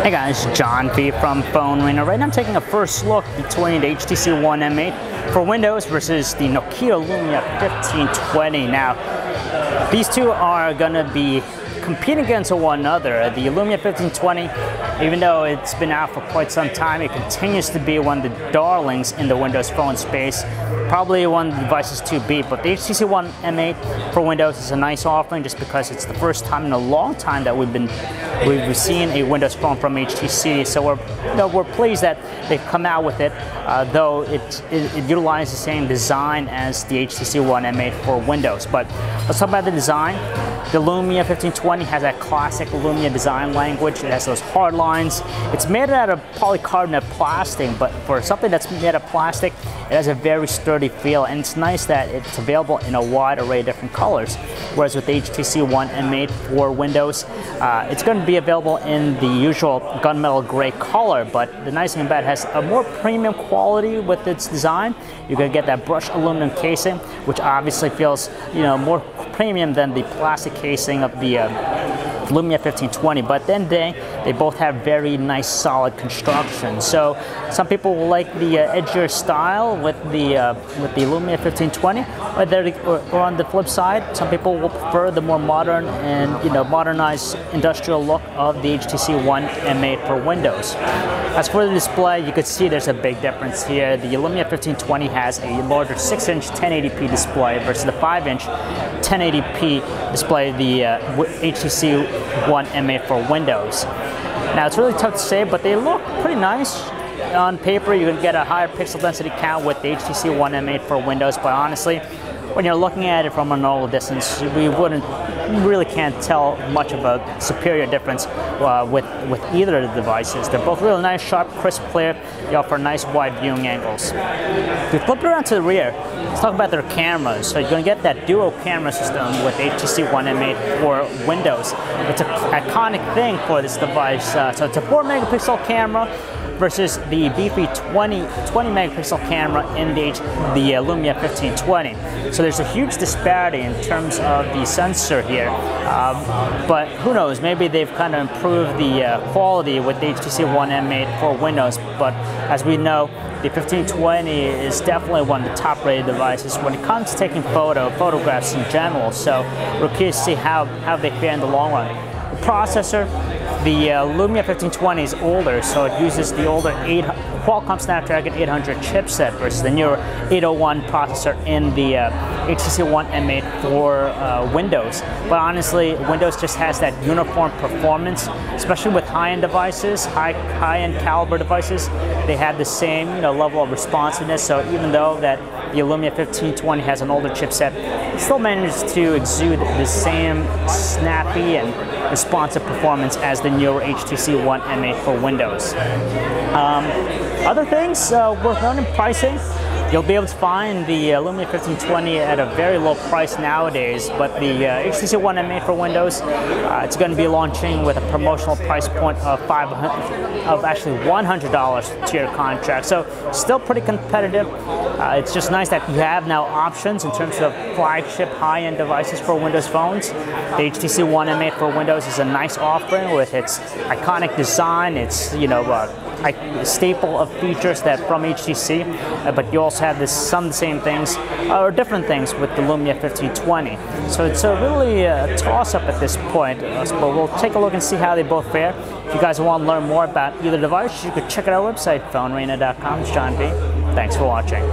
Hey guys, John V from PhoneArena. Right now I'm taking a first look between the HTC One M8 for Windows versus the Nokia Lumia 1520. Now, these two are going to be competing against one another. The Lumia 1520, even though it's been out for quite some time, it continues to be one of the darlings in the Windows phone space. Probably one of the devices to beat, but the HTC One M8 for Windows is a nice offering just because it's the first time in a long time that we've seen a Windows phone from HTC. So we're pleased that they've come out with it, though it utilizes the same design as the HTC One M8 for Windows. But let's talk about the design. The Lumia 1520 has that classic Lumia design language. It has those hard lines. It's made out of polycarbonate plastic, but for something that's made of plastic, it has a very sturdy feel, and it's nice that it's available in a wide array of different colors. Whereas with the HTC One M8 for Windows, it's going to be available in the usual gunmetal gray color, but the nice thing about it has a more premium quality with its design. You're going to get that brushed aluminum casing, which obviously feels, more premium than the plastic casing of the Lumia 1520, but then they both have very nice solid construction. So some people will like the edgier style with the Lumia 1520, or on the flip side, some people will prefer the more modern and modernized industrial look of the HTC One M8 for Windows. As for the display, you could see there's a big difference here. The Lumia 1520 has a larger 6-inch 1080p display versus the 5-inch 1080p display, the HTC One M8 for Windows. Now it's really tough to say, but they look pretty nice. On paper, you can get a higher pixel density count with the HTC One M8 for Windows, but honestly, when you're looking at it from a normal distance, really can't tell much of a superior difference with either of the devices. They're both really nice, sharp, crisp, clear. They offer nice wide viewing angles. If we flip it around to the rear, let's talk about their cameras. So you're going to get that dual camera system with HTC One M8 for Windows. It's an iconic thing for this device. So it's a 4 megapixel camera versus the beefy 20 megapixel camera in the Lumia 1520. So there's a huge disparity in terms of the sensor here, but who knows, maybe they've kind of improved the quality with the HTC One M8 for Windows, but as we know, the 1520 is definitely one of the top-rated devices when it comes to taking photographs in general, so we're curious to see how they fare in the long run. The processor, the Lumia 1520 is older, so it uses the older Qualcomm Snapdragon 800 chipset versus the newer 801 processor in the HTC One M8 for Windows. But honestly, Windows just has that uniform performance, especially with high-end devices, high-end caliber devices. They have the same level of responsiveness. So even though that the Lumia 1520 has an older chipset, it still manages to exude the same snappy and responsive performance as the newer HTC One M8 for Windows. Other things worth noting, pricing. You'll be able to find the Lumia 1520 at a very low price nowadays, but the HTC One M8 for Windows, it's going to be launching with a promotional price point of actually $100 to your contract. So still pretty competitive. It's just nice that you have now options in terms of flagship high-end devices for Windows phones. The HTC One M8 for Windows is a nice offering with its iconic design, its a staple of features that from HTC, but you also have some of the same things or different things with the Lumia 1520. So it's really a toss-up at this point, but we'll take a look and see how they both fare. If you guys want to learn more about either device, you could check out our website, PhoneArena.com. It's John V. Thanks for watching.